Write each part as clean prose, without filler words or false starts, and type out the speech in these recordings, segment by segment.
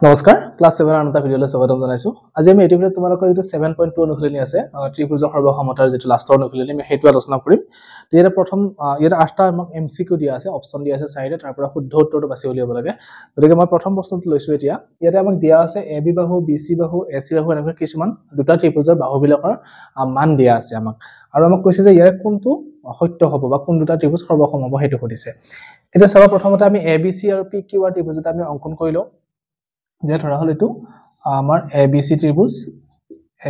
নমস্কাৰ ক্লাস 7 আনটা ভিডিওলৈ স্বাগতম জনাইছো আজি আমি এটি ভিডিওত তোমালোকৰ যেটো 7.2 অনুশীলনী আছে ত্ৰিভুজৰ সৰ্বসমতাৰ যেটো লাষ্টৰ অনুশীলনী আমি হেতু আলোচনা কৰিম ইয়াৰ প্ৰথম ইয়াৰ 8টা আমাক এমসিকিউ দিয়া আছে অপচন দিয়া আছে সাইডে তাৰ পৰা শুদ্ধ উত্তৰটো বাছি উলিয়াব লাগে গতিকে মই প্ৰথম প্ৰশ্নটো লৈছো এতিয়া ইয়াতে আমাক দিয়া আছে এবি বাহু বিসি বাহু এসি বাহু এনেকৈ কিছুমান দুটা ত্ৰিভুজৰ বাহুবিলাকৰ মান দিয়া আছে আমাক আৰু আমাক কৈছে যে ইয়াৰ কোনটো সত্য হ'ব বা কোন দুটা ত্ৰিভুজ সৰ্বসম হ'ব হেতু কৈছে এটা চাবা প্ৰথমতে আমি এবিসি আৰু পিকিউ আৰ ত্ৰিভুজটা আমি অঙ্কন কৰিলো যে ধৰা হল এটো আমাৰ এবিসি ত্ৰিভুজ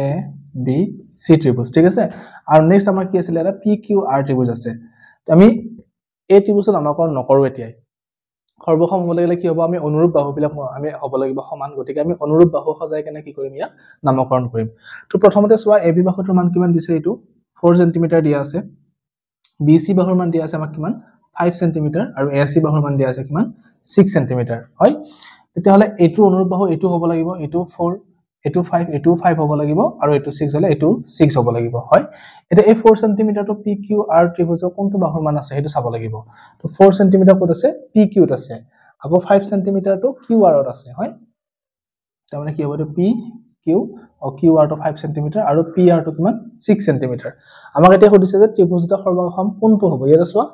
এ বি সি ত্ৰিভুজ ঠিক আছে আৰু নেক্সট আমাৰ কি আছিল এটা পিকিউআৰ ত্ৰিভুজ আছে তো আমি এই ত্ৰিভুজৰ নামকৰণ নকৰো এতিয়াই সৰ্বসম হ'ব লাগিলে কি হ'ব আমি অনুৰূপ বাহুবিলাক আমি হ'ব লাগিব সমান গতিকে আমি অনুৰূপ বাহু সজাই কেনে কি কৰিম ইয়া নামকৰণ কৰিম তো প্ৰথমতে চোৱা এবি বাহুটোৰ মান কিমান দিছে এটো 4 সেমি দিয়া আছে বিসি বাহুৰ মান দিয়া আছে আমাক কিমান 5 সেমি আৰু এসি বাহুৰ মান দিয়া আছে কিমান 6 সেমি হয় তেতিয়া হলে এটো অনুৰূপ বাহু এটো হ'ব লাগিব এটো 4 এটো 5 এটো 5 হ'ব লাগিব আৰু এটো 6 হলে এটো 6 হ'ব লাগিব হয় এটা এই 4 সেমি টো পিকিউআৰ ত্ৰিভুজৰ কোনটো বাহুৰ মান আছে হেতু চাব লাগিব তো 4 সেমি ক'ত আছে পিকিউত আছে আকৌ 5 সেমি টো কিউআৰত আছে হয় তাৰমানে কি হ'ব এটো পি কিউ আৰু কিউআৰ টো 5 সেমি আৰু পিআৰ টো কিমান 6 সেমি আমাক এতিয়া সুধিছে যে ত্ৰিভুজটা সৰ্বসম কোনটো হ'ব ইয়াত চোৱা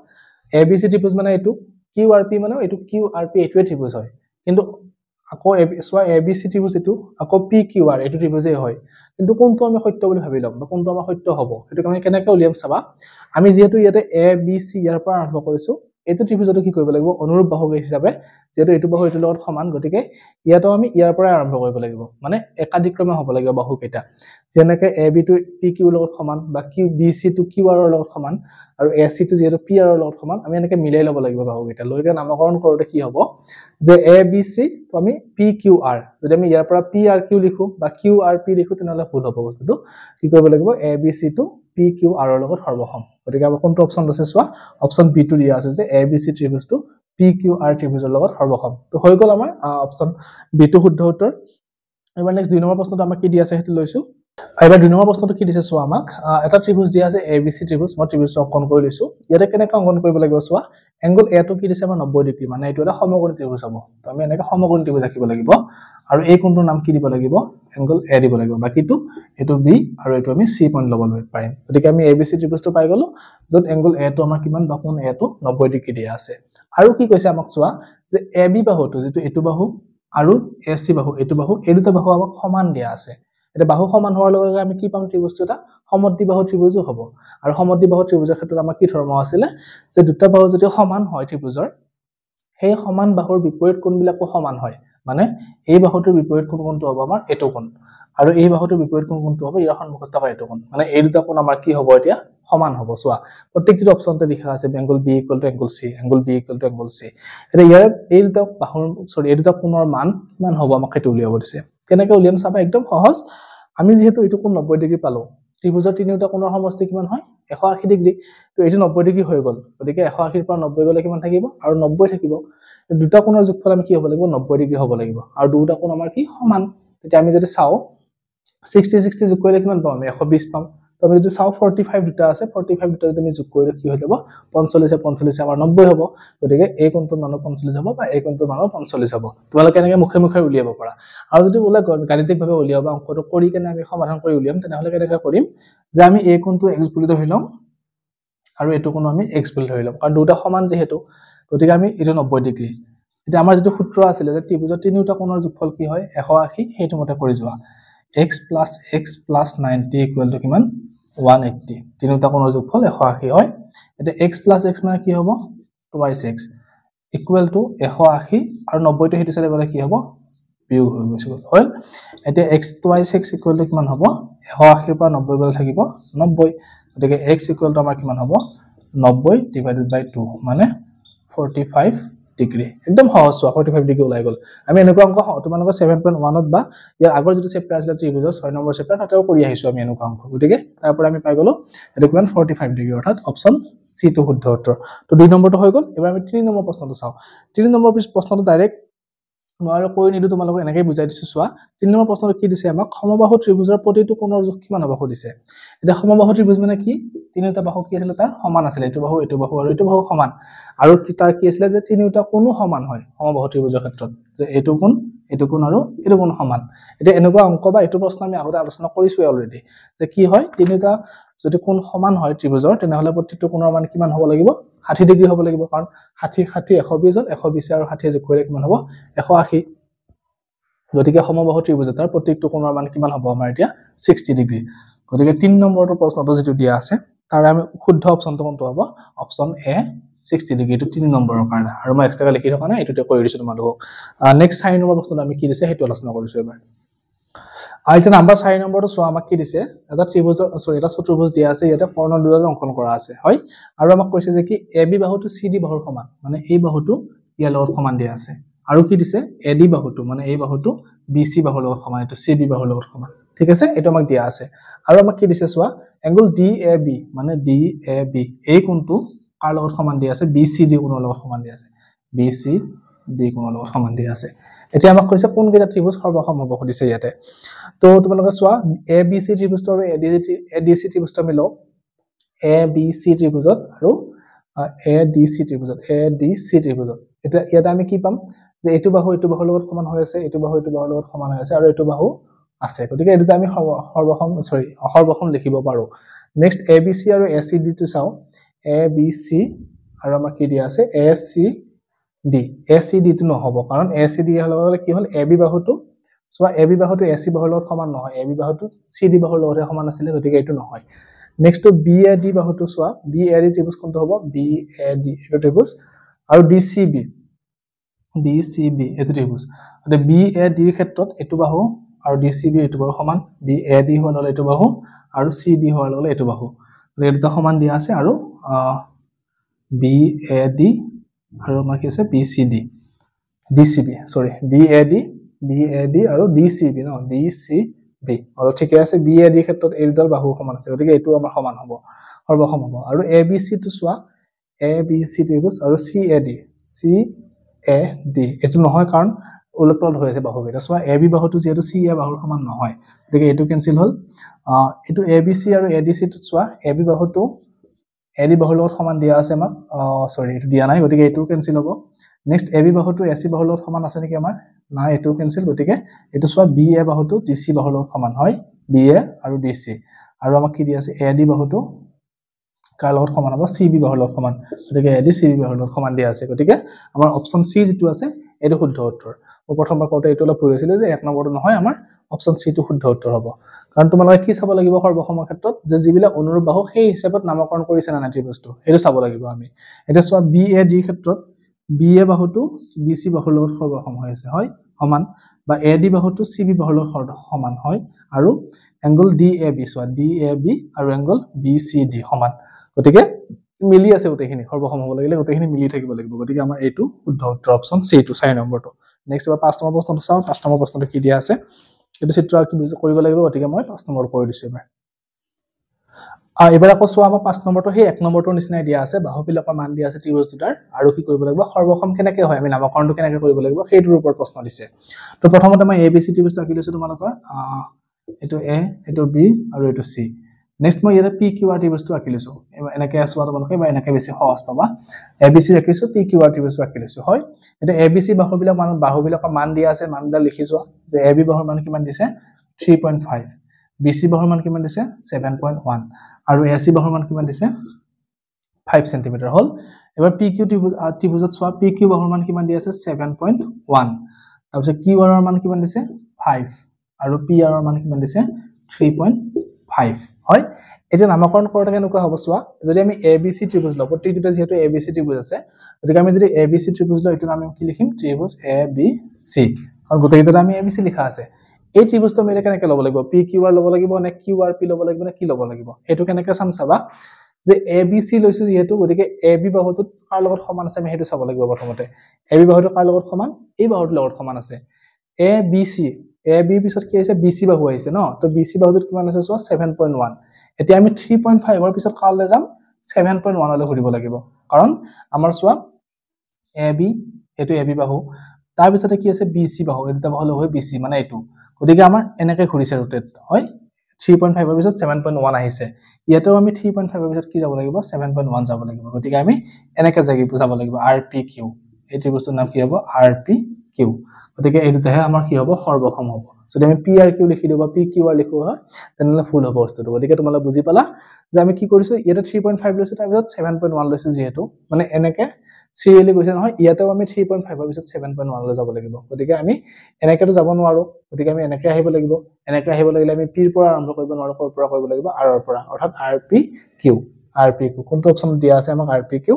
এবিসি ত্ৰিভুজ মানে এটো কিউআৰপি মানে এটো কিউআৰপি এটোৱে ত্ৰিভুজ হয় কিন্তু আকৌ চোৱা এবিসি ত্ৰিভুজ এটো আকৌ পিকিউআৰ এটো ত্ৰিভুজে হয় কিন্তু কোনটো আমি সত্য বুলি ভাবি লম বা কোনটো আমাৰ সত্য হ'ব এটো আমি কেনেকৈ উলিয়াম চাবা আমি যেহেতু ইয়াতে এবিসি ইয়াৰ পৰা আৰম্ভ কৰিছো এটো ত্ৰিভুজটো কি কৰিব লাগিব অনুৰূপ বাহু হিচাপে যেহেতু এটো বাহু এটো লগত সমান গতিকে ইয়াতো আমি ইয়াৰ পৰা আৰম্ভ কৰিব লাগিব মানে একাদিক্ৰমে হ'ব লাগিব বাহু কেইটা যেনেকৈ এবি টু পিকিউ লগত সমান বা কিউ বিসি টু কিউআৰ লগত সমান আৰু এসি টু যেহেতু পিআৰ লগত সমান আমি এনেকৈ মিলাই ল'ব লাগিব বাহু কেইটা লৈকে নামকৰণ কৰোতে কি হ'ব যে এবিসি তো আমি পিকিউআৰ যদি আমি ইয়াৰ পৰা পিআৰকিউ লিখো বা কিউআৰপি লিখো তেনহলে ভুল হ'ব বস্তুটো কি কৰিব লাগিব এবিসি টু পিকিউআৰ ৰ লগত সৰ্বসম গতিকে আমাৰ কোনটো অপচন আছে চোৱা অপচন বি টু দিয়া আছে যে এবিসি ত্ৰিভুজটো পিকিউআৰ ত্ৰিভুজৰ লগত সৰ্বসম তো হৈ গল আমাৰ অপচন বি টু শুদ্ধ উত্তৰ এবাৰ নেক্সট 2 নম্বৰ প্ৰশ্নটো আমাক কি দিয়া আছে হেতু লৈছো এবাৰ 2 নম্বৰ প্ৰশ্নটো কি দিছে চোৱা আমাক এটা ত্ৰিভুজ দিয়া আছে এবিসি ত্ৰিভুজ মই ত্ৰিভুজটো অঙ্কন কৰি লৈছো ইয়াতে কেনেকৈ অঙ্কন কৰিব লাগিব চোৱা এংগল এ টো কি দিছে আমাৰ 90 ডিগ্ৰী মানে এটো এটা সমকোণী ত্ৰিভুজ হ'ব তো আমি এনেকৈ সমকোণী ত্ৰিভুজ ৰাখিব লাগিব আৰু এই কোণটোৰ নাম কি দিব লাগিব এংগল এ দিব লাগিব বাকিটো এটো বি আৰু এটো আমি সি পইণ্ট ল'ব পাৰিম গতিকে আমি এবিসি ত্ৰিভুজটো পাই গলো যত এংগল এ টো আমাৰ কিমান বা কোণ এ টো 90 ডিগ্ৰী দিয়া আছে আৰু কি কৈছে আমাক চোৱা যে এবি বাহুটো যেটো এটো বাহু আৰু এসি বাহু এটো বাহু এই দুটা বাহু আমাক সমান দিয়া আছে এটা বাহু সমান হোৱাৰ লগে লগে আমি কি পাম ত্ৰিভুজটো এটা সমদ্বিবাহু ত্ৰিভুজও হ'ব আৰু সমদ্বিবাহু ত্ৰিভুজৰ ক্ষেত্ৰত আমাৰ কি ধৰ্ম আছিল যে দুটা বাহু যদি সমান হয় ত্ৰিভুজৰ সেই সমান বাহুৰ বিপৰীত কোণবিলাকো সমান হয় মানে এই বাহুটোৰ বিপৰীত কোণটো হ'ব আমাৰ এটো কোণ আৰু এই বাহুটোৰ বিপৰীত কোণটো হ'ব ইয়াৰ সন্মুখত থকা এটো কোণ মানে এই দুটা কোণ আমাৰ কি হ'ব এতিয়া সমান হ'ব চোৱা প্ৰত্যেকটো অপচনতে লিখা আছে angle B equal to angle C angle B equal to angle C এটা ইয়াৰ এই দুটা বাহুৰ এই দুটা কোণৰ মান কিমান হ'ব আমাক হেতু উলিয়াব দিছে কেনেকৈ উলিয়াম চাবা একদম সহজ আমি যেহেতু এটো কোণ 90 ডিগ্ৰী পালো ত্ৰিভুজৰ তিনিটা কোণৰ সমষ্টি কিমান হয় 180 ডিগ্ৰী তো এটো 90 ডিগ্ৰী হৈ গল গতিকে 180 পৰা 90 গলে কিমান থাকিব আৰু 90 থাকিব দুটা কোণৰ যোগফল আমি কি হ'ব লাগিব 90 ডিগ্ৰী হ'ব লাগিব আৰু দুটা কোণ আমাৰ কি সমান তেতিয়া আমি যদি চাও 60 60 যোগ কৰিলে কিমান পাম আমি 120 পাম তো আমি যদি চাও 45 দুটা আছে 45 দুটা যদি আমি যোগ কৰিলে কি হৈ যাব 45 45 আমাৰ 90 হ'ব গতিকে এই কোণটোৰ মান 45 হ'ব বা এই কোণটোৰ মান 45 হ'ব তোমালোকে এনেকৈ মুখে মুখে উলিয়াব পাৰা আৰু যদি ওলা গাণিতিকভাৱে উলিয়াবা অংকটো কৰি কেনে আমি সমাধান কৰি উলিয়াম তেনেহলে কেনেকৈ কৰিম যে আমি এই কোণটো x বুলি ধৰি লম আৰু এটো কোণ আমি x বুলি ধৰি লম কাৰণ দুটা সমান যেহেতু গতিকে আমি এটো 90 ডিগ্ৰী এটা আমাৰ যেটো সূত্ৰ আছিল যে ত্ৰিভুজৰ তিনিটা কোণৰ যোগফল কি হয় 180 হেতু মতে কৰি যোৱা x plus 90 equal to কিমান 180 তিনিটা কোণৰ যোগফল 180 হয় এটা x plus x মানে কি হ'ব twice x equal to 180 আৰু 90 টো হেতু চালে গলে কি হ'ব বিয়োগ হৈ গৈছে হয় এটা x twice x equal to কিমান হ'ব 180 পৰা 90 গলে থাকিব 90 গতিকে x equal to আমাৰ কিমান হ'ব 90 divided by 2 মানে 45 ডিগ্ৰী একদম সহজ 45 ডিগ্ৰী ওলাই গল আমি এনেকুৱা অংক তোমালোকৰ 7.1 ত বা ইয়াৰ আগৰ যেটো চেপ্টাৰ আছিল ত্ৰিভুজৰ 6 নম্বৰ চেপ্টাৰ তাতেও কৰি আহিছো আমি এনেকুৱা অংক গতিকে তাৰ পৰা আমি পাই গলো এটো কিমান 45 ডিগ্ৰী অৰ্থাৎ অপচন সি টু শুদ্ধ উত্তৰ তো 2 নম্বৰটো হৈ গল এবাৰ আমি 3 নম্বৰ প্ৰশ্নটো চাও 3 নম্বৰ প্ৰশ্নটো ডাইৰেক্ট মই আৰু কৈ নিদো তোমালোকক এনেকৈ বুজাই দিছো চোৱা 3 নম্বৰ প্ৰশ্নটো কি দিছে আমাক সমবাহু ত্ৰিভুজৰ প্ৰতিটো কোণৰ জোখ কিমান হ'ব সুধিছে এটা সমবাহু ত্ৰিভুজ মানে কি তিনিটা বাহু কি আছিল তাৰ সমান আছিল এইটো বাহু আৰু এইটো বাহু সমান আৰু কি তাৰ কি আছিল যে তিনিটা কোণো সমান হয় সমবাহু ত্ৰিভুজৰ ক্ষেত্ৰত যে এইটো কোণ আৰু এইটো কোণ সমান এটা এনেকুৱা অংক বা এইটো প্ৰশ্ন আমি আগতে আলোচনা কৰিছো অলৰেডি যে কি হয় তিনিটা যদি কোণ সমান হয় ত্ৰিভুজৰ তেনেহলে প্ৰতিটো কোণৰ মান কিমান হ'ব লাগিব 60 ডিগ্ৰী হ'ব লাগিব কাৰণ 60 60 120 120 আৰু 60 যোগ কৰিলে কিমান হ'ব 180 গতিকে সমবাহু ত্ৰিভুজ এটাৰ প্ৰত্যেকটো কোণৰ মান কিমান হ'ব আমাৰ এতিয়া 60 ডিগ্ৰী গতিকে 3 নম্বৰটো প্ৰশ্নটো যেটো দিয়া আছে তাৰ আমি শুদ্ধ অপচনটো কোনটো হ'ব অপচন এ 60 ডিগ্ৰী এটো 3 নম্বৰৰ কাৰণে আৰু মই এক্সট্ৰাকে লিখি থকা নাই এটোতে কৈ দিছো তোমালোকক নেক্সট 4 নম্বৰ প্ৰশ্নটো আমি কি দিছে হেতু আলোচনা কৰিছো এবাৰ আইটা নাম্বাৰ 4 নম্বৰটো চোৱা আমাক কি দিছে এটা ত্ৰিভুজ এটা চতুৰ্ভুজ দিয়া আছে ইয়াতে কৰ্ণ দুডাল অংকন কৰা আছে হয় আৰু আমাক কৈছে যে কি এবি বাহুটো সিডি বাহুৰ সমান মানে এই বাহুটো ইয়াৰ লগত সমান দিয়া আছে আৰু কি দিছে এডি বাহুটো মানে এই বাহুটো বিসি বাহুৰ লগত সমান এটো সিবি বাহুৰ লগত সমান ঠিক আছে এটো আমাক দিয়া আছে আৰু আমাক কি দিছে চোৱা এংগল ডিএবি মানে ডিএবি এই কোণটো কাৰ লগত সমান দিয়া আছে বিসিডি কোণৰ লগত সমান দিয়া আছে বিসিডি কোণৰ লগত সমান দিয়া আছে এতিয়া আমাক কৈছে কোন কেইটা ত্ৰিভুজ সৰ্বসম হ'ব সুধিছে ইয়াতে তো তোমালোকে চোৱা এবিসি ত্ৰিভুজটো আৰু এডিসি ত্ৰিভুজটো আমি লও এবিসি ত্ৰিভুজত আৰু এডিসি ত্ৰিভুজত এটা ইয়াতে আমি কি পাম যে এইটো বাহু লগত সমান হৈ আছে এইটো বাহু লগত সমান হৈ আছে আৰু এইটো বাহু আছে গতিকে এটো আমি সৰ্বসম লিখিব পাৰো নেক্সট এবিসি আৰু এসিডি টো চাও এবিসি আৰু আমাৰ কি দিয়া আছে এসিডি টো নহব কাৰণ এসিডি হলে কি হল এবি বাহুটো সোয়া এবি বাহুটো এসি বাহুৰ লগত সমান নহয় এবি বাহুটো সিডি বাহুৰ লগত সমান আছিল গতিকে এটো নহয় নেক্সট টু বিএডি বাহুটো সোয়া বিএডি ত্ৰিভুজ কোনটো হ'ব বিএডি এটো ত্ৰিভুজ আৰু ডিসিবি এটো ত্ৰিভুজ আৰু বিএডি ৰ ক্ষেত্ৰত এটো বাহু আৰু ডিসিবি এটো বাহু সমান বিএডি হোৱাৰ লগে এটো বাহু আৰু সিডি হোৱাৰ লগে এটো বাহু এটা সমান দিয়া আছে আৰু বিএডি আৰু আমাৰ কি আছে বিসিডি ডিসিবি সৰি বিএডি আৰু ডিসিবি ন ডিসিবি আৰু ঠিক আছে বিএডি ক্ষেত্ৰত এই দুটাৰ বাহু সমান আছে গতিকে এটো আমাৰ সমান হ'ব সৰ্বসম হ'ব আৰু এবিসি টো সোয়া এবিসি ত্ৰিভুজ আৰু সিএডি এটো নহয় কাৰণ উলটপলট হৈ আছে বাহু এটা সোয়া এবি বাহুটো যেহেতু সিএ বাহুৰ সমান নহয় গতিকে এটো কেনসেল হ'ল এটো এবিসি আৰু এডিসি টো সোয়া এবি বাহুটো এডি বাহুৰ লগত সমান দিয়া আছে আমাক সৰি এটো দিয়া নাই গতিকে এটো কেনসেল হ'ব নেক্সট এবি বাহুটো এসি বাহুৰ লগত সমান আছে নেকি আমাৰ নাই এটো কেনসেল গতিকে এটো সোয়া বিএ বাহুটো ডিসি বাহুৰ লগত সমান হয় বিএ আৰু ডিসি আৰু আমাক কি দিয়া আছে এডি বাহুটো কাৰ লগত সমান হ'ব সিবি বাহুৰ লগত সমান গতিকে এডি সিবি বাহুৰ লগত সমান দিয়া আছে গতিকে আমাৰ অপচন সি যেটো আছে এটো শুদ্ধ উত্তৰ মই প্ৰথমবাৰ কওঁতে এটো অলপ পৰিছিল যে এক নম্বৰটো নহয় আমাৰ অপচন সি টো শুদ্ধ উত্তৰ হ'ব কাৰণ তোমালোকে কি চাব লাগিব সৰ্বসমৰ ক্ষেত্ৰত যে যিবিলাক অনুৰূপ বাহু সেই হিচাপত নামকৰণ কৰিছে না ত্ৰিভুজটো এটো চাব লাগিব আমি এটা সোয়া বিএডি ক্ষেত্ৰত বিএ বাহুটো ডিসি বাহুৰ লগত সৰ্বসম হৈ আছে হয় সমান বা এডি বাহুটো সিবি বাহুৰ লগত সমান হয় আৰু এংগল ডিএবি সোয়া ডিএবি আৰু এংগল বিসিডি সমান গতিকে মিলি আছে গোটেইখিনি সৰ্বসম হ'ব লাগিলে গোটেইখিনি মিলি থাকিব লাগিব গতিকে আমাৰ এইটো শুদ্ধ উত্তৰ অপচন সি টো 4 নম্বৰটো নেক্সট এবাৰ 5 নম্বৰ প্ৰশ্নটো চাও 5 নম্বৰ প্ৰশ্নটো কি দিয়া আছে এটো চিত্ৰ আঁকি কৰিব লাগিব গতিকে মই 5 নম্বৰ কৰি দিছো এবাৰ আকৌ চোৱা আমাৰ 5 নম্বৰটো সেই 1 নম্বৰটোৰ নিচিনাই দিয়া আছে বাহুবিলাকৰ মান দিয়া আছে ত্ৰিভুজ দুটাৰ আৰু কি কৰিব লাগিব সৰ্বসম কেনেকৈ হয় আমি নামকৰণটো কেনেকৈ কৰিব লাগিব সেইটোৰ ওপৰত প্ৰশ্ন দিছে তো প্ৰথমতে মই এবিসি ত্ৰিভুজটো আঁকি লৈছো তোমালোকৰ এটো এ এটো বি আৰু এটো সি নেক্সট মই ইয়াতে পি কিউ আৰ ত্ৰিভুজটো আঁকি লৈছো এনেকৈ চোৱা তোমালোকে বা এনেকৈ বেছি সহজ পাবা এবিসি আঁকিছো পি কিউ আৰ ত্ৰিভুজটো আঁকি লৈছো হয় এটা এবিসি বাহুবিলাকৰ মান দিয়া আছে মানডাল লিখি যোৱা যে এবি বাহুৰ মান কিমান দিছে 3.5 বিসি বাহুৰ মান কিমান দিছে 7.1 আৰু এসি বাহুৰ মান কিমান দিছে 5 cm হল এবাৰ পি কিউ ত্ৰিভুজত চোৱা পি কিউ বাহুৰ মান কিমান দিয়া আছে 7.1 তাৰপিছত কিউ আৰ ৰ মান কিমান দিছে 5 আৰু পি আৰ ৰ মান কিমান দিছে 3.5 হয় এটা নামকৰণ কৰোতে কেনেকুৱা হ'ব চোৱা যদি আমি এবিসি ত্ৰিভুজ লও প্ৰতিটো যেহেতু এবিসি ত্ৰিভুজ আছে গতিকে আমি যদি এবিসি ত্ৰিভুজ লও এটো নাম কি লিখিম ত্ৰিভুজ এবিসি আৰু গোটেইটা আমি এবিসি লিখা আছে এই ত্ৰিভুজটো আমি কেনেকৈ ল'ব লাগিব পি কিউ আৰ ল'ব লাগিব নে কিউ আৰ পি ল'ব লাগিব নে কি ল'ব লাগিব এটো কেনেকৈ চাম চাবা যে এবিসি লৈছো যেহেতু গতিকে এবি বাহুটো কাৰ লগত সমান আছে আমি হেতু চাব লাগিব প্ৰথমতে এবি বাহুটো কাৰ লগত সমান এই বাহুটোৰ লগত সমান আছে এবিসি এবি পিছত কি আছে বিসি বাহু আহিছে ন তো বিসি বাহুটোত কিমান আছে চোৱা 7.1 এতিয়া আমি 3.5 ৰ পিছত কালে যাম 7.1 লৈ ঘুৰিব লাগিব কাৰণ আমাৰ চোৱা এবি এটো এবি বাহু তাৰ পিছতে কি আছে BC বাহু এই দুটা বাহু লগ হৈ BC মানে এইটো গতিকে আমাৰ এনেকৈ ঘূৰিছে ৰোটেট হয় 3.5 ৰ পিছত 7.1 আহিছে ইয়াতেও আমি 3.5 ৰ পিছত কি যাব লাগিব 7.1 যাব লাগিব গতিকে আমি এনেকৈ যাব লাগিব RPQ এই ত্ৰিভুজৰ নাম কি হ'ব RPQ গতিকে এই দুটাহে আমাৰ কি হ'ব সৰ্বসম হ'ব যদি আমি PRQ লিখি দিও বা PQR লিখো হয় তেনলে ফুল হ'ব বস্তুটো গতিকে তোমালোকে বুজি পালা যে আমি কি কৰিছো ইয়াতে 3.5 লৈছো তাৰ পিছত 7.1 লৈছো যেহেতু মানে এনেকৈ সিৰিয়ালি গৈছে নহয় ইয়াতেও আমি 3.5 ৰ পিছত 7.1 লৈ যাব লাগিব গতিকে আমি এনেকেতো যাব নোৱাৰো গতিকে আমি এনেকৈ আহিব লাগিব এনেকৈ আহিব লাগিলে আমি P ৰ পৰা আৰম্ভ কৰিব নোৱাৰো কৰ পৰা কৰিব লাগিব R ৰ পৰা অৰ্থাৎ RPQ কোনটো অপচন দিয়া আছে আমাক RPQ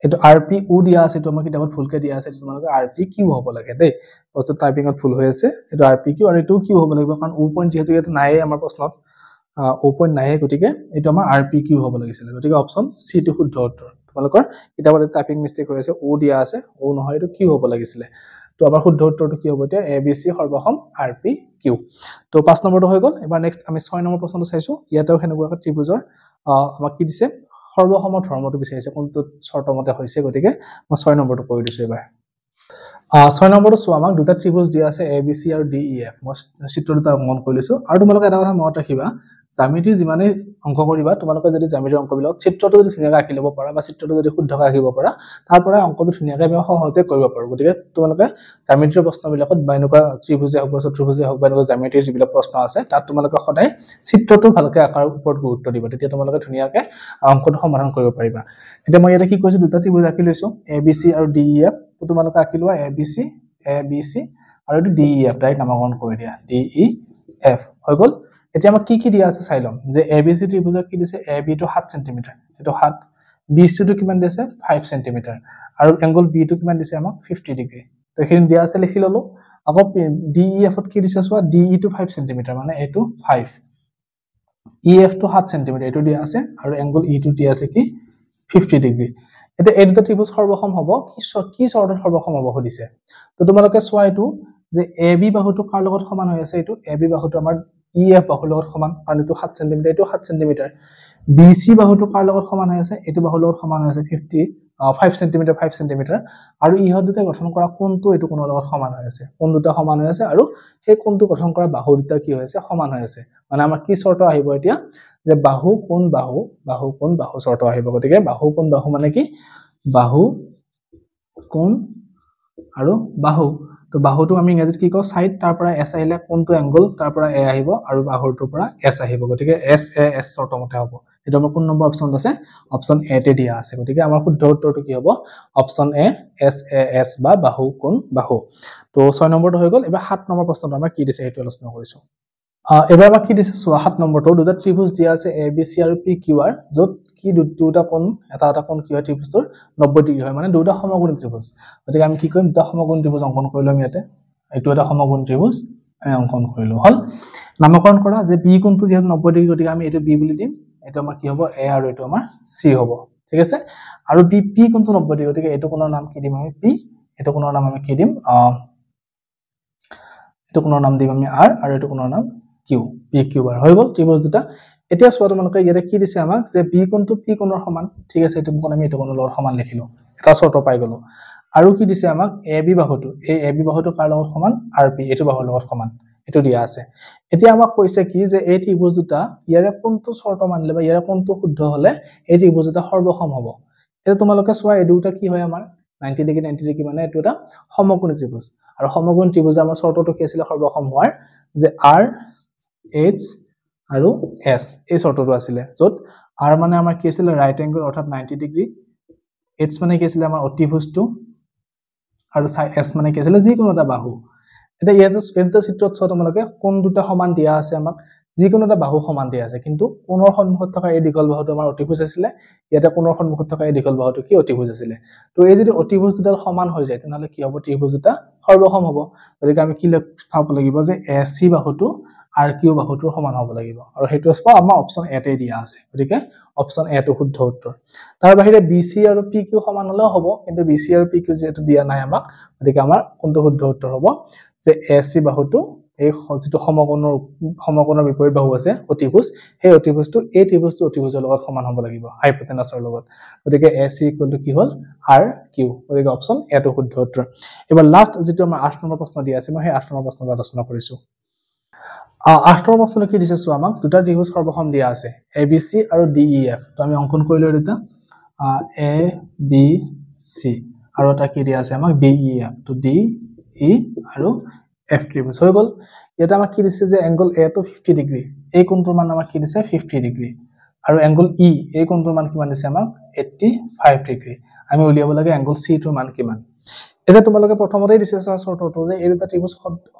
এটো RPU দিয়া আছে এটো আমাক কিতাবত ভুলকে দিয়া আছে তোমালোকে RPQ হ'ব লাগে দেই বস্তু টাইপিংত ভুল হৈ আছে এটো RPQ আৰু এটো কি হ'ব লাগিব কাৰণ U পইণ্ট যেহেতু এটা নাই আমাৰ প্ৰশ্নত O পইণ্ট নাই গতিকে এটো আমাৰ RPQ হ'ব লাগিছিল গতিকে অপচন C টো শুদ্ধ উত্তৰ তোমালোকৰ কিতাবত টাইপিং মিস্টেক হৈ আছে O দিয়া আছে O নহয় এটো কি হ'ব লাগিছিল তো আমাৰ শুদ্ধ উত্তৰটো কি হ'ব এতিয়া ABC সৰ্বসম RPQ তো 5 নম্বৰটো হৈ গ'ল এবাৰ নেক্সট আমি 6 নম্বৰ প্ৰশ্নটো চাইছো ইয়াতেও হেনেকুৱা ত্ৰিভুজৰ আমাক কি দিছে সৰ্বসম ধৰ্মটো বিচাৰিছে কোনটো শৰ্তমতে হৈছে গতিকে মই 6 নম্বৰটো কৈ দিছো এবাৰ 6 নম্বৰটো চোৱা আমাক দুটা ত্ৰিভুজ দিয়া আছে ABC আৰু DEF মই চিত্ৰ দুটা অংকন কৰি লৈছো আৰু তোমালোকে এটা কথা মনত ৰাখিবা জ্যামিতিৰ যিমানে অংক কৰিবা তোমালোকে যদি জ্যামিতিৰ অংকবিলাক চিত্ৰটো যদি ধুনীয়াকৈ আঁকি ল'ব পাৰা বা চিত্ৰটো যদি শুদ্ধকৈ আঁকিব পাৰা তাৰ পৰা অংকটো ধুনীয়াকৈ আমি সহজে কৰিব পাৰো গতিকে তোমালোকে জ্যামিতিৰ প্ৰশ্নবিলাকত বা এনেকুৱা ত্ৰিভুজে হওক বা চতুৰ্ভুজে হওক বা এনেকুৱা জ্যামিতিৰ যিবিলাক প্ৰশ্ন আছে তাত তোমালোকে সদায় চিত্ৰটো ভালকৈ আঁকাৰ ওপৰত গুৰুত্ব দিবা তেতিয়া তোমালোকে ধুনীয়াকৈ অংকটো সমাধান কৰিব পাৰিবা এতিয়া মই ইয়াতে কি কৈছো দুটা ত্ৰিভুজ আঁকি লৈছো ABC আৰু DEF তোমালোকে আঁকি লোৱা ABC আৰু এটো DEF ডাইৰেক্ট নামকৰণ কৰি দিয়া DEF হৈ গ'ল এতিয়া আমাক কি দিয়া আছে চাই লম যে ABC ত্ৰিভুজক কি দিছে AB টো 7 সেমি এটো 7 BC টো কিমান দিছে 5 সেমি আৰু এংগল B টো কিমান দিছে আমাক 50 ডিগ্ৰী তো এখিনি দিয়া আছে লিখি ললো আকৌ DEF ত কি দিছে চোৱা DE টো 5 সেমি মানে এটো 5 EF টো 7 সেমি এটো দিয়া আছে আৰু এংগল E টো দিয়া আছে কি 50 ডিগ্ৰী এটা এই দুটা ত্ৰিভুজ সৰ্বসম হ'ব কি চৰ্তত সৰ্বসম হ'ব সুধিছে তো তোমালোকে চোৱা এটো যে AB বাহুটো কাৰ লগত সমান হৈ আছে এটো AB বাহুটো আমাৰ EF বাহুৰ লগত সমান কাৰণ এটো 7 সেমি এটো 7 সেমি BC বাহুটো কাৰ লগত সমান হৈ আছে এটো বাহুৰ লগত সমান হৈ আছে 5 সেমি আৰু ইহত দুটা গঠন কৰা কোণটো এটো কোণৰ লগত সমান হৈ আছে কোণ দুটা সমান হৈ আছে আৰু সেই কোণটো গঠন কৰা বাহু দুটা কি হৈ আছে সমান হৈ আছে মানে আমাৰ কি চৰ্ত আহিব এতিয়া যে বাহু কোণ বাহু চৰ্ত আহিব গতিকে বাহু কোণ বাহু মানে কি বাহু কোণ আৰু বাহু তো বাহুটো আমি ইংৰাজীত কি কওঁ সাইড তাৰ পৰা S আহিলে কোণটো এংগল তাৰ পৰা A আহিব আৰু বাহুটোৰ পৰা S আহিব গতিকে SAS চৰ্তমতে হ'ব এটা আমাৰ কোন নম্বৰ অপচন আছে অপচন A তে দিয়া আছে গতিকে আমাৰ শুদ্ধ উত্তৰটো কি হ'ব অপচন A SAS বা বাহু কোণ বাহু তো 6 নম্বৰটো হৈ গ'ল এবাৰ 7 নম্বৰ প্ৰশ্নটো আমাৰ কি দিছে হেতু আলোচনা কৰিছো এবাৰ আমাক কি দিছে চোৱা 7 নম্বৰটো দুটা ত্ৰিভুজ দিয়া আছে ABC আৰু PQR য'ত কি দুটা কোণ এটা কোণ কি হয় ত্ৰিভুজৰ 90 ডিগ্ৰী হয় মানে দুটা সমকোণী ত্ৰিভুজ গতিকে আমি কি কৰিম দুটা সমকোণী ত্ৰিভুজ অংকন কৰি লম ইয়াতে এইটো এটা সমকোণী ত্ৰিভুজ আমি অংকন কৰিলো হল নামকৰণ কৰা যে B কোণটো যেহেতু 90 ডিগ্ৰী গতিকে আমি এটো B বুলি দিম এটো আমাৰ কি হ'ব A আৰু এটো আমাৰ C হ'ব ঠিক আছে আৰু P কোণটো 90 ডিগ্ৰী গতিকে এটো কোণৰ নাম কি দিম আমি P এটো কোণৰ নাম আমি কি দিম এটো কোণৰ নাম দিম আমি R আৰু এটো কোণৰ নাম Q PQR হৈ গ'ল ত্ৰিভুজ দুটা এতিয়া চোৱা তোমালোকে ইয়াতে কি দিছে আমাক যে B কোণটো P কোণৰ সমান ঠিক আছে এটো কোণ আমি এটো কোণৰ লগত সমান লিখিলো এটা চৰ্ত পাই গলো আৰু কি দিছে আমাক AB বাহুটো এই AB বাহুটো কাৰ লগত সমান RP এটো বাহুৰ লগত সমান এটো দিয়া আছে এতিয়া আমাক কৈছে কি যে এই ত্ৰিভুজ দুটা ইয়াৰে কোনটো চৰ্ত মানিলে বা ইয়াৰে কোনটো শুদ্ধ হলে এই ত্ৰিভুজ দুটা সৰ্বসম হ'ব এটা তোমালোকে চোৱা এই দুটা কি হয় আমাৰ 90 ডিগ্ৰী মানে এটো এটা সমকোণী ত্ৰিভুজ আৰু সমকোণী ত্ৰিভুজ আমাৰ চৰ্তটো কি আছিল সৰ্বসম হোৱাৰ যে R H আৰু S এই চৰ্তটো আছিল য'ত R মানে আমাৰ কি আছিল ৰাইট এংগল অৰ্থাৎ 90 ডিগ্ৰী H মানে কি আছিল আমাৰ অতিভুজটো আৰু S মানে কি আছিল যি কোনো এটা বাহু এটা ইয়াতে চিত্ৰত চোৱা তোমালোকে কোণ দুটা সমান দিয়া আছে আমাক যি কোনো এটা বাহু সমান দিয়া আছে কিন্তু কোণৰ সন্মুখত থকা এই দীঘল বাহুটো আমাৰ অতিভুজ আছিল ইয়াতে কোণৰ সন্মুখত থকা এই দীঘল বাহুটো কি অতিভুজ আছিল তো এই যদি অতিভুজ দুটা সমান হৈ যায় তেনহলে কি হ'ব ত্ৰিভুজ দুটা সৰ্বসম হ'ব গতিকে আমি কি পাব লাগিব যে AC বাহুটো RQ বাহুটোৰ সমান হ'ব লাগিব আৰু হেতু আছে আমাৰ অপচন A তে দিয়া আছে গতিকে অপচন A টো শুদ্ধ উত্তৰ তাৰ বাহিৰে BC আৰু PQ সমান হলেও হ'ব কিন্তু BC আৰু PQ যেটো দিয়া নাই আমাক গতিকে আমাৰ কোনটো শুদ্ধ উত্তৰ হ'ব যে AC বাহুটো এই যিটো সমকোণৰ বিপৰীত বাহু আছে অতিভুজ সেই অতিভুজটো এই ত্ৰিভুজটো অতিভুজৰ লগত সমান হ'ব লাগিব হাইপোটেনাছৰ লগত গতিকে AC কি হ'ল RQ গতিকে অপচন এটো শুদ্ধ উত্তৰ এবাৰ লাষ্ট যেটো আমাৰ 8 নম্বৰ প্ৰশ্ন দিয়া আছে মই সেই 8 নম্বৰ প্ৰশ্ন আলোচনা কৰিছো 8 নম্বৰ প্ৰশ্ন কি দিছে চোৱা আমাক দুটা ত্ৰিভুজ সৰ্বসম দিয়া আছে ABC আৰু DEF তো আমি অঙ্কন কৰিলো এটা ABC আৰু এটা কি দিয়া আছে আমাক DEF তো DE আৰু F ত্ৰিভুজ হৈ গল এটা আমাক কি দিছে যে এংগল A টো 50 ডিগ্ৰী এই কোণটোৰ মান আমাক কি দিছে 50 ডিগ্ৰী আৰু এংগল E এই কোণটোৰ মান কিমান দিছে আমাক 85 ডিগ্ৰী আমি উলিয়াব লাগে এংগল C টোৰ মান কিমান এটা তোমালোকে প্ৰথমতেই দিছে শৰ্তটো যে এই দুটা ত্ৰিভুজ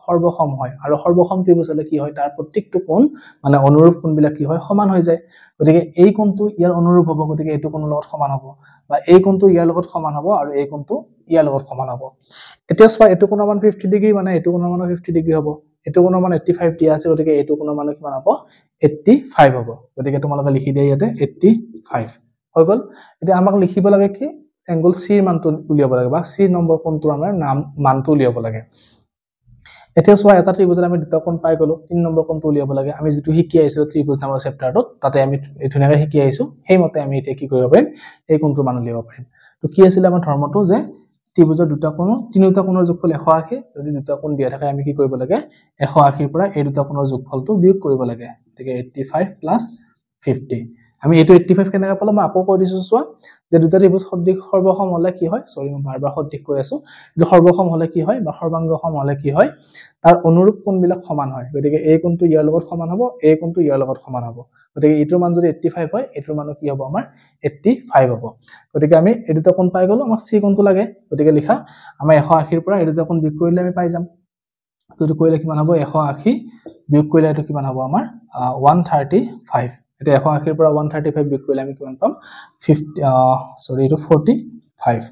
সৰ্বসম হয় আৰু সৰ্বসম ত্ৰিভুজ হলে কি হয় তাৰ প্ৰত্যেকটো কোণ মানে অনুৰূপ কোণবিলাক কি হয় সমান হৈ যায় গতিকে এই কোণটো ইয়াৰ অনুৰূপ হ'ব গতিকে এইটো কোণৰ লগত সমান হ'ব বা এই কোণটো ইয়াৰ লগত সমান হ'ব আৰু এই কোণটো ইয়াৰ লগত সমান হ'ব এতিয়া চোৱা এইটো কোণৰ মান 50 ডিগ্ৰী মানে এইটো কোণৰ মান 50 ডিগ্ৰী হ'ব এইটো কোণৰ মান 85 দিয়া আছে গতিকে এইটো কোণৰ মান কিমান হ'ব 85 হ'ব গতিকে তোমালোকে লিখি দিয়া ইয়াতে 85 হৈ গল এতিয়া আমাক লিখিব লাগে কি এংগল C ৰ মানটো উলিয়াব লাগে বা C নম্বৰ কোণটো আমাৰ মানটো উলিয়াব লাগে এতিয়া চোৱা এটা ত্ৰিভুজত আমি দুটা কোণ পাই গলো 3 নম্বৰ কোণটো উলিয়াব লাগে আমি যেটো শিকি আইছো ত্ৰিভুজ নামৰ চেপ্টাৰটোত তাতে আমি ধুনিয়াকৈ শিকি আইছো সেইমতে আমি এতিয়া কি কৰিব পাৰিম এই কোণটোৰ মান উলিয়াব পাৰিম তো কি আছিল আমাৰ ধৰ্মটো যে ত্ৰিভুজৰ দুটা কোণ তিনিটা কোণৰ যোগফল 180 যদি দুটা কোণ দিয়া থাকে আমি কি কৰিব লাগে 180 ৰ পৰা এই দুটা কোণৰ যোগফলটো বিয়োগ কৰিব লাগে গতিকে 85 + 50 আমি এটো 85 কেনেকৈ পালো মই আকৌ কৈ দিছো চোৱা যে দুটা ত্ৰিভুজ সৰ্বসম হলে কি হয় সৰি মই বাৰবাৰ সঠিক কৈ আছো যে সৰ্বসম হলে কি হয় বা সৰ্বাংগসম হলে কি হয় তাৰ অনুৰূপ কোণবিলাক সমান হয় গতিকে এই কোণটো ইয়াৰ লগত সমান হ'ব এই কোণটো ইয়াৰ লগত সমান হ'ব গতিকে এইটোৰ মান যদি 85 হয় এইটোৰ মান কি হ'ব আমাৰ 85 হ'ব গতিকে আমি এই দুটা কোণ পাই গলো আমাক C কোণটো লাগে গতিকে লিখা আমাৰ 180 ৰ পৰা এই দুটা কোণ বিয়োগ কৰিলে আমি পাই যাম তো কৰিলে কিমান হ'ব 180 বিয়োগ কৰিলে এটো কিমান হ'ব আমাৰ 135 এটা 180 ৰ পৰা 135 বিয়োগ কৰিলে আমি কিমান পাম 45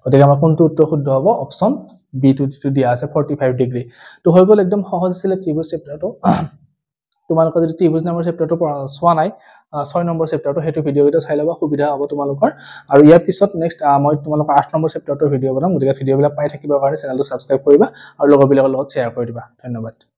গতিকে আমাৰ কোনটো উত্তৰ শুদ্ধ হ'ব অপচন বি টো যেটো দিয়া আছে 45 ডিগ্ৰী তো হৈ গল একদম সহজ আছিল ত্ৰিভুজ চেপ্টাৰটো তোমালোকৰ যদি ত্ৰিভুজ নামৰ চেপ্টাৰটো চোৱা নাই 6 নম্বৰ চেপ্টাৰটো হেতু ভিডিও এটা চাই লবা সুবিধা হ'ব তোমালোকৰ আৰু ইয়াৰ পিছত নেক্সট মই তোমালোকৰ 8 নম্বৰ চেপ্টাৰটোৰ ভিডিও বনাম গতিকে ভিডিওবিলাক পাই থাকিবৰ কাৰণে চেনেলটো সাবস্ক্ৰাইব কৰিবা আৰু লগৰবিলাকৰ লগত শ্বেয়াৰ কৰি দিবা ধন্যবাদ